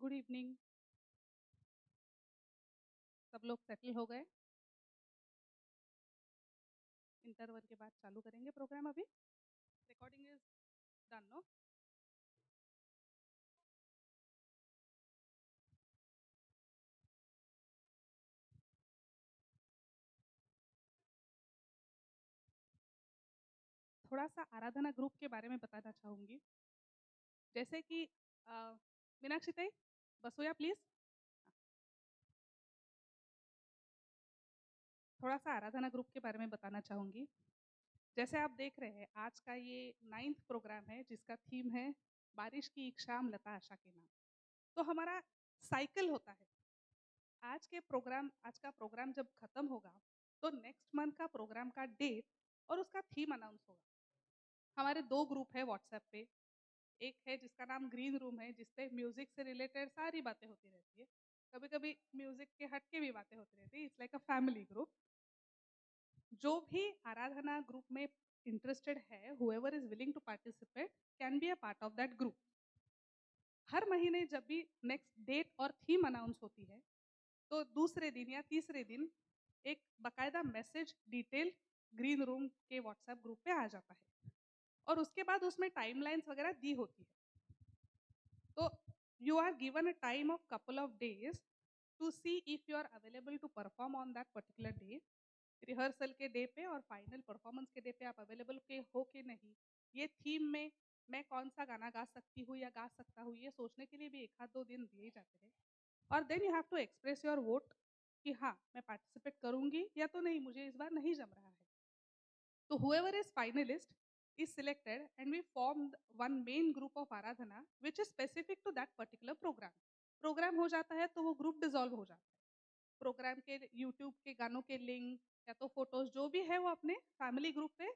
Good evening. सब लोग settle हो गए? इंटरवल के बाद चालू करेंगे प्रोग्राम। अभी रिकॉर्डिंग इज डन, नो? थोड़ा सा आराधना ग्रुप के बारे में बताना चाहूँगी। जैसे कि मीनाक्षी ताई, बसोया प्लीज। थोड़ा सा आराधना ग्रुप के बारे में बताना चाहूँगी। जैसे आप देख रहे हैं, आज का ये 9th प्रोग्राम है जिसका थीम है बारिश की एक शाम लता आशा के नाम। तो हमारा साइकिल होता है। आज का प्रोग्राम जब खत्म होगा तो नेक्स्ट मंथ का प्रोग्राम का डेट और उसका थीम अनाउंस होगा। हमारे 2 ग्रुप है व्हाट्सएप पे। एक है जिसका नाम ग्रीन रूम है, जिसपे म्यूजिक से रिलेटेड सारी बातें होती रहती है। कभी कभी म्यूजिक के हट के भी बातें होती रहती है। It's like a family group. जो भी आराधना ग्रुप में इंटरेस्टेड है, whoever is willing to participate can be a part of that group। हर महीने जब भी नेक्स्ट डेट और थीम अनाउंस होती है तो दूसरे दिन या तीसरे दिन एक बकायदा मैसेज डिटेल ग्रीन रूम के व्हाट्सएप ग्रुप पे आ जाता है और उसके बाद उसमें टाइमलाइंस वगैरह दी होती है। तो you are given a time of couple of days to see if you are available to perform on that particular day। Rehearsal के डे पे और फाइनल परफॉर्मेंस के डे पे आप अवेलेबल के हो कि नहीं, ये थीम में मैं कौन सा गाना गा सकती हूँ या गा सकता हूँ, ये सोचने के लिए भी 1 आध 2 दिन दिए जाते हैं। और then you have to express your vote कि हाँ मैं पार्टिसिपेट करूंगी या तो नहीं, मुझे इस बार नहीं जम रहा है। तो whoever is finalist is selected and we form one main group of Aradhana which is specific to that particular program। Program हो जाता है तो वो ग्रुप डिसॉल्व हो जाता है। प्रोग्राम के यूट्यूब के गानों के लिंक या तो फोटोज जो भी है वो अपने फैमिली ग्रुप पे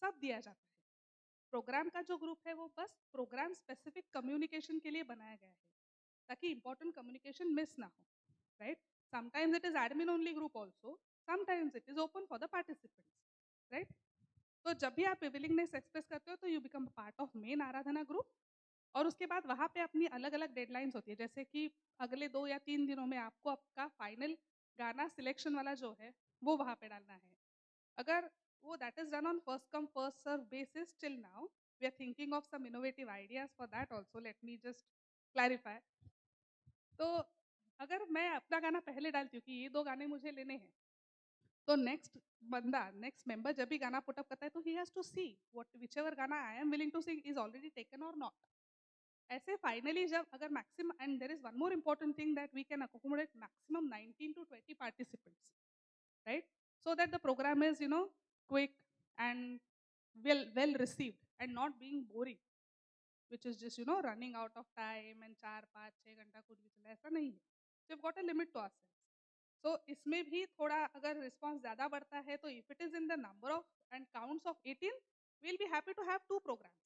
सब दिया जाता है। प्रोग्राम का जो ग्रुप है वो बस प्रोग्राम स्पेसिफिक कम्युनिकेशन के लिए बनाया गया है ताकि इंपॉर्टेंट कम्युनिकेशन मिस ना हो, right? Sometimes it is admin only group also, sometimes it is open for the participants, right? तो जब भी आप विलिंगनेस एक्सप्रेस करते हो तो you become part of main Aradhana group. और उसके बाद वहाँ पे अपनी अलग अलग डेडलाइंस होती है, जैसे कि अगले 2 या 3 दिनों में आपको आपका फाइनल गाना सिलेक्शन वाला जो है वो वहाँ पे डालना है। अगर वो that is done on first come first serve basis till now. We are thinking of some innovative ideas for that also. Let me just clarify. तो अगर मैं अपना गाना पहले डालती हूँ कि ये 2 गाने मुझे लेने हैं, तो नेक्स्ट मेंबर जब भी गाना पुटअप करता है तो he has to see what whichever गाना I am willing to sing is already taken और नॉट। ऐसे फाइनली जब अगर maximum, and there is one more important thing that we can accommodate maximum 19 to 20 participants, right? So that the program is quick and well received and not being boring, which is just running out of time and 4 5 6 घंटा कुछ भी चला, ऐसा नहीं है। So we've got a limit to ourselves। So इसमें भी थोड़ा अगर रिस्पॉन्स ज़्यादा बढ़ता है तो if it is in the number of and counts of 18, we'll be happy to have 2 programs।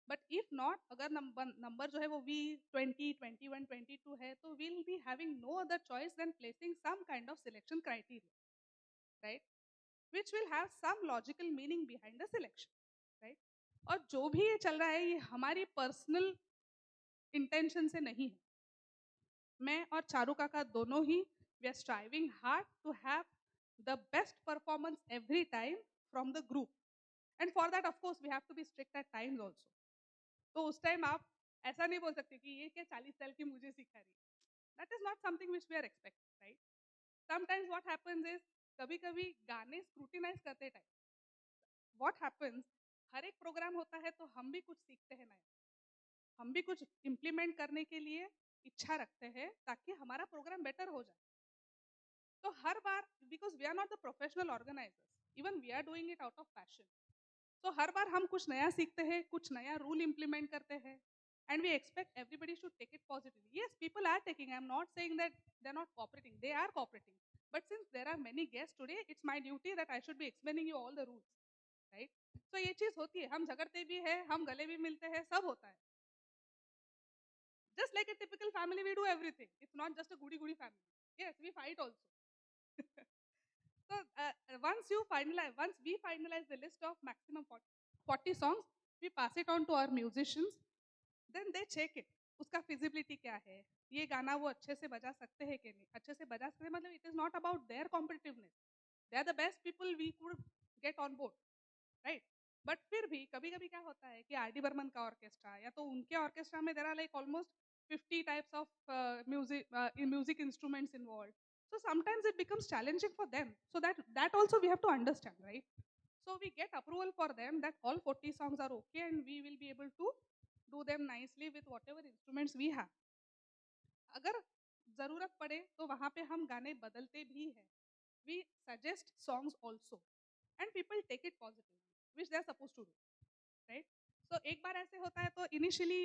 But if not, अगर नंबर जो है वो वी 20 21 22 है तो we'll be having no other choice than placing some kind of selection criteria, right? Which will have some logical meaning behind the selection, right? और जो भी ये चल रहा है ये हमारी पर्सनल इंटेंशन से नहीं है। मैं और चारू काका दोनों ही we are striving hard to have the best performance every time from the group. And for that of course we have to be strict at times also. तो उस टाइम आप ऐसा नहीं बोल सकते कि ये क्या 40 साल की मुझे सिखा रही है। That is not something which we are expect, right? Sometimes what happens is, कभी कभी गाने स्क्रूटिनाइज करते टाइम व्हाट हैपेंस, हर एक प्रोग्राम होता है तो हम भी कुछ सीखते हैं नया, हम भी कुछ इम्प्लीमेंट करने के लिए इच्छा रखते हैं ताकि हमारा प्रोग्राम बेटर हो जाए। तो हर बार, because we are not the professional organisers, even we are doing it out of passion, तो हर बार हम कुछ नया सीखते हैं, कुछ नया रूल इम्प्लीमेंट करते हैं, and we expect everybody should take it positively। Yes, people are taking, I'm not saying that they're not cooperating, they are cooperating, but since there are many guests today, it's my duty that I should be explaining you all the rules, right? So ये चीज होती है, हम झगड़ते भी हैं, हम गले भी मिलते हैं, सब होता है। Just like a typical family, we do everything, it's not just a goody goody family। Yes, we fight also। So once we finalize the list of maximum 40 songs, we pass it on to our musicians, then they check it उसका feasibility क्या है, ये गाना वो अच्छे से बजा सकते हैं कि नहीं, अच्छे से बजा सकते हैं मतलब it is not about their competitiveness, they are the best people we could get on board, right. But फिर भी कभी कभी क्या होता है कि आर डी बर्मन का ऑर्केस्ट्रा या तो उनके ऑर्केस्ट्रा में there are like almost 50 types of music instruments involved. So sometimes it becomes challenging for them. So that also we have to understand, right? So we get approval for them that all 40 songs are okay and we will be able to do them nicely with whatever instruments we have. अगर जरूरत पड़े तो वहाँ पे हम गाने बदलते भी हैं. We suggest songs also and people take it positively, which they are supposed to do, right? So एक बार ऐसे होता है तो initially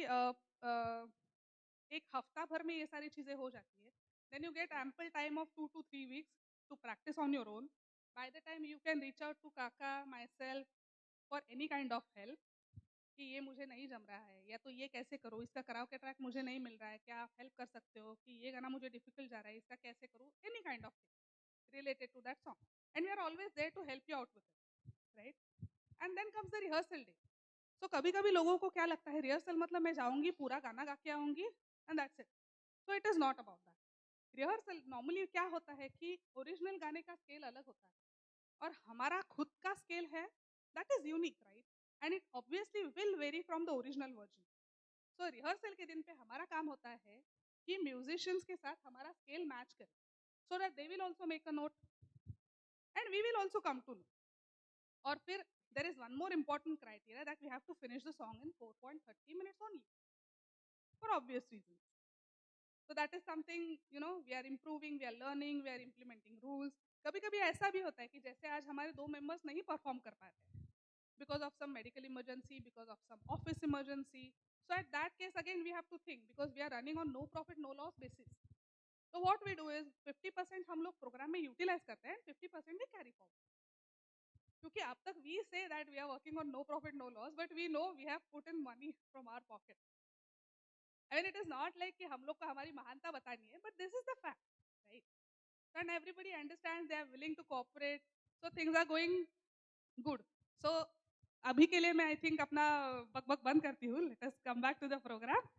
एक हफ्ता भर में ये सारी चीजें हो जाती है. Then you get ample time of 2 to 3 weeks to practice on your own. By the time you can reach out to Kaka, myself for any kind of help कि ये मुझे नहीं जम रहा है या तो ये कैसे करो, इसका कराओके ट्रैक मुझे नहीं मिल रहा है, क्या आप हेल्प कर सकते हो कि ये गाना मुझे डिफिकल्ट जा रहा है, इसका कैसे करूँ, any kind of thing related to that song. And we are always there to help you out with it, right? And then comes the rehearsal day. So कभी कभी लोगों को क्या लगता है रिहर्सल मतलब मैं जाऊंगी पूरा गाना गा के आऊंगी and that's it. So it is not about that. Rehearsal normally क्या होता है कि ओरिजिनल गाने का स्केल अलग होता है और हमारा खुद का स्केल है that is unique, right? And it obviously will very from the original version. So rehearsal के दिन पे हमारा काम होता है कि म्यूजिशियंस के साथ हमारा स्केल मैच करे so that they will also make a note and we will also come to know. और फिर there is one more important criteria that we have to finish the song in 4.30 minutes only for obvious reasons. So that is something, you know, we are improving, we are learning, we are implementing rules. कभी कभी ऐसा भी होता है कि जैसे आज हमारे 2 मेंबर्स नहीं परफॉर्म कर पा रहे because of some medical emergency, because of some office emergency. So at that case again we have to think because we are running on no profit no loss basis. So what we do is 50% हम लोग programme में utilise करते हैं, 50% we carry forward. क्योंकि अब तक we say that we are working on no profit no loss, but we know we have put in money from our pocket. I mean, it is not like कि हम लोग को हमारी महानता बतानी है, but this is the fact, right? And everybody understands, they are willing to cooperate, so things are going good. So अभी के लिए मैं I think अपना बकबक बंद करती हूँ. Let us come back to the program.